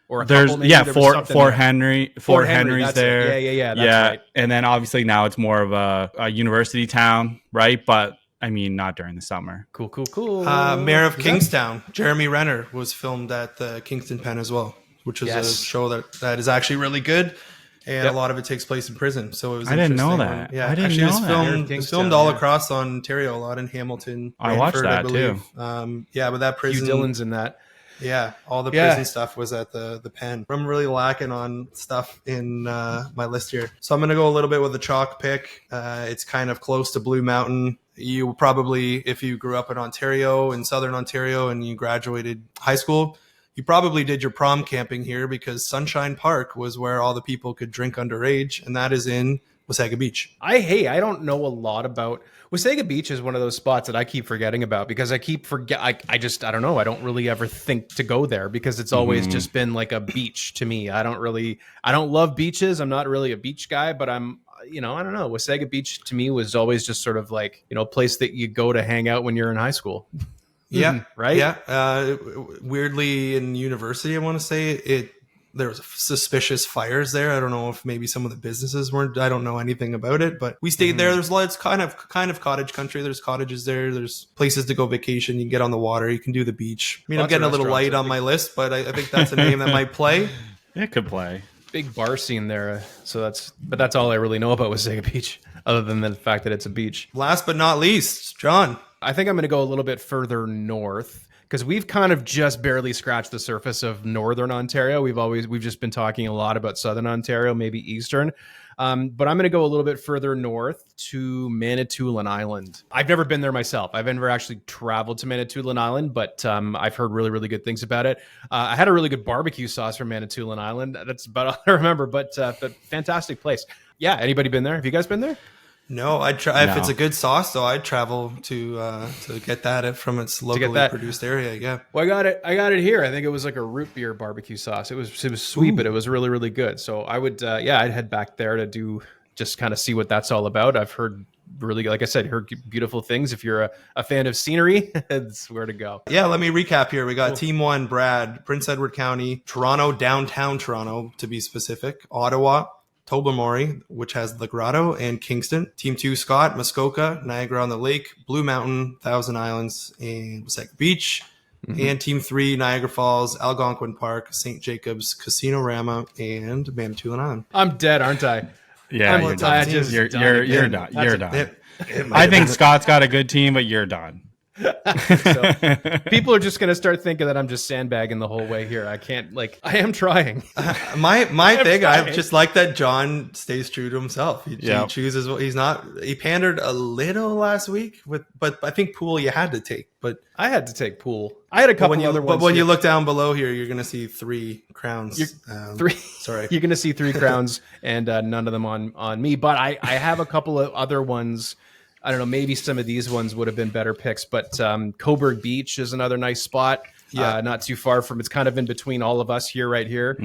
or a There's couple. Maybe there was Fort something Fort there. Henry. Fort Fort Henry, Henry's that's it. there. Yeah. That's right. And then obviously now it's more of a university town, right? But I mean, not during the summer. Cool. Mayor of Kingstown, Jeremy Renner, was filmed at the Kingston Pen as well, which is a show that is actually really good. And a lot of it takes place in prison. So it was I didn't know interesting that. Yeah, I didn't actually know it was that. filmed, it was filmed all across Ontario, a lot in Hamilton. I watched Brantford, that I believe. too. Yeah, but that prison. Hugh Dillon's in that. Yeah, all the prison stuff was at the Pen. I'm really lacking on stuff in my list here. So I'm going to go a little bit with a chalk pick. It's kind of close to Blue Mountain. You probably, if you grew up in Ontario, in Southern Ontario, and you graduated high school, you probably did your prom camping here because Sunshine Park was where all the people could drink underage, and that is in Wasaga Beach. I don't know a lot about Wasaga Beach. Is one of those spots that I keep forgetting about because I don't know. I don't really ever think to go there because it's always just been like a beach to me. I don't love beaches. I'm not really a beach guy, but I don't know. Wasaga Beach to me was always just sort of like, a place that you go to hang out when you're in high school. Yeah. Right. Yeah. Weirdly in university, I want to say there was suspicious fires there. I don't know if maybe some of the businesses weren't. I don't know anything about it, but we stayed there. It's kind of cottage country. There's cottages there. There's places to go vacation. You can get on the water. You can do the beach. I mean, I'm getting a little light on my list, but I think that's a name that might play. It could play. Big bar scene there. So that's all I really know about Wasaga Beach, other than the fact that it's a beach. Last but not least, John. I think I'm going to go a little bit further north because we've kind of just barely scratched the surface of Northern Ontario. We've just been talking a lot about Southern Ontario, maybe Eastern. But I'm going to go a little bit further north to Manitoulin Island. I've never been there myself. I've never actually traveled to Manitoulin Island, but I've heard really, really good things about it. I had a really good barbecue sauce from Manitoulin Island. That's about all I remember, but fantastic place. Yeah, anybody been there? Have you guys been there? No, I'd try if it's a good sauce. Though I'd travel to get that from its locally produced area. Yeah. Well, I got it here. I think it was like a root beer barbecue sauce. It was sweet, but it was really, really good. So I would, I'd head back there to just kind of see what that's all about. I've heard really, like I said, heard beautiful things. If you're a fan of scenery, it's where to go. Yeah. Let me recap here. We got Team 1, Brad, Prince Edward County, Toronto, downtown Toronto to be specific, Ottawa, Tobermory, which has the Grotto, and Kingston. Team 2, Scott, Muskoka, Niagara on the Lake, Blue Mountain, Thousand Islands, and Wasaga Beach. And Team 3, Niagara Falls, Algonquin Park, St. Jacobs, Casino Rama, and Manitoulin Island. I'm dead, aren't I? Yeah, you're done. You're done. You're done. I think Scott's got a good team, but you're done. So people are just going to start thinking that I'm just sandbagging the whole way here. I can't, I am trying. My thing, I just like that John stays true to himself. He chooses what he pandered a little last week but I think pool you had to take. But I had to take pool. I had a couple other ones. But when you look down below here, you're going to see 3 crowns. Sorry, you're going to see 3 crowns, and none of them on me. But I have a couple of other ones. I don't know, maybe some of these ones would have been better picks, but Cobourg Beach is another nice spot. Yeah, not too far from. It's kind of in between all of us here, right here.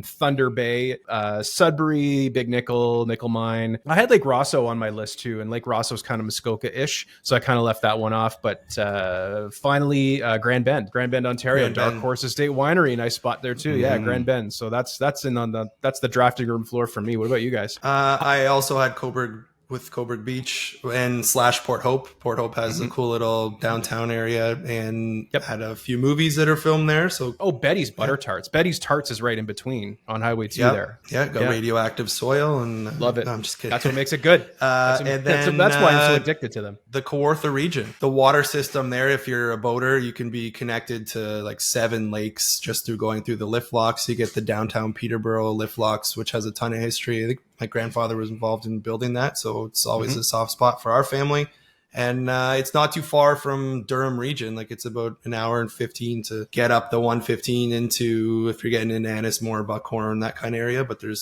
Thunder Bay, Sudbury, Big Nickel Mine. I had Lake Rosso on my list too, and Lake Rosso is kind of Muskoka-ish, so I kind of left that one off. But finally, Grand Bend, Ontario, Dark Horse Estate Winery, nice spot there too. Yeah, Grand Bend. So that's the drafting room floor for me. What about you guys? I also had Cobourg Beach and / Port Hope. Port Hope has a cool little downtown area and had a few movies that are filmed there. So Betty's Butter Tarts. Betty's Tarts is right in between on Highway 2 there. Yeah, got radioactive soil and love it. No, I'm just kidding. That's what makes it good. That's why I'm so addicted to them. The Kawartha region, the water system there. If you're a boater, you can be connected to like 7 lakes just through going through the lift locks. You get the downtown Peterborough lift locks, which has a ton of history. I think my grandfather was involved in building that, so it's always a soft spot for our family. And it's not too far from Durham region. Like it's about an hour and 15 to get up the 115 into, if you're getting into Ennismore, Buckhorn, that kind of area. But you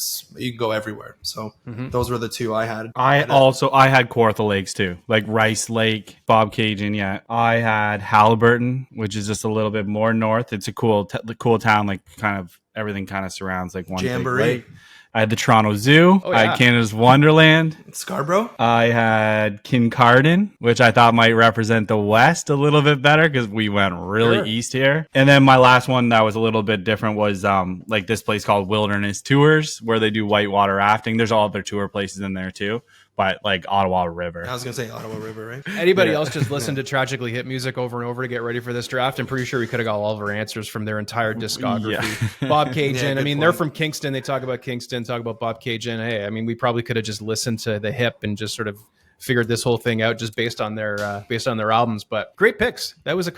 can go everywhere. So those were the 2 I had. I had Kawartha Lakes too, like Rice Lake, Bob Cajun. Yeah, I had Haliburton, which is just a little bit more north. It's a cool town. Like kind of everything kind of surrounds like one Jamboree. big lake. I had the Toronto Zoo. Oh, I yeah. had Canada's Wonderland. Scarborough. I had Kincardine, which I thought might represent the West a little bit better because we went really Sure. east here. And then my last one that was a little bit different was like this place called Wilderness Tours, where they do whitewater rafting. There's all other tour places in there too, but like Ottawa River. I was gonna say Ottawa River, right? Anybody else just listen to Tragically Hit music over and over to get ready for this draft? I'm pretty sure we could have got all of our answers from their entire discography. Bob Cajun. Yeah, I mean, good they're point. from Kingston. They talk about Kingston, talk about Bob Cajun. Hey, I mean, we probably could have just listened to the Hip and just sort of figured this whole thing out just based on their albums. But great picks. That was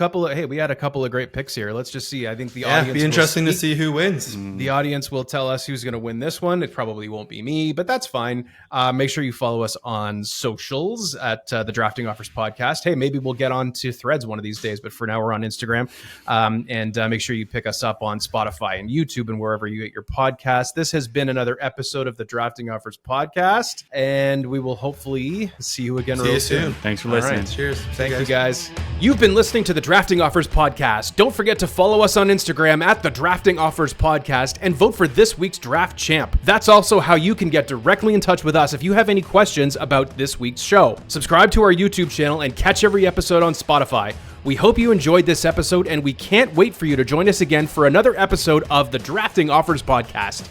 we had a couple of great picks here. Let's just see. I think the Yeah, audience be will interesting to speak. see who wins. The audience will tell us who's going to win this one. It probably won't be me, but that's fine. Make sure you follow us on socials at the Drafting Offers Podcast. Hey, maybe we'll get on to Threads one of these days, but for now we're on Instagram. And make sure you pick us up on Spotify and YouTube and wherever you get your podcast. This has been another episode of the Drafting Offers Podcast, and we will hopefully see you again See you real soon. Thanks for All listening. right. Cheers. Thank you guys. You've been listening to the Drafting Offers Podcast. Don't forget to follow us on Instagram at the Drafting Offers Podcast and vote for this week's draft champ. That's also how you can get directly in touch with us if you have any questions about this week's show. Subscribe to our YouTube channel and catch every episode on Spotify. We hope you enjoyed this episode, and we can't wait for you to join us again for another episode of the Drafting Offers Podcast.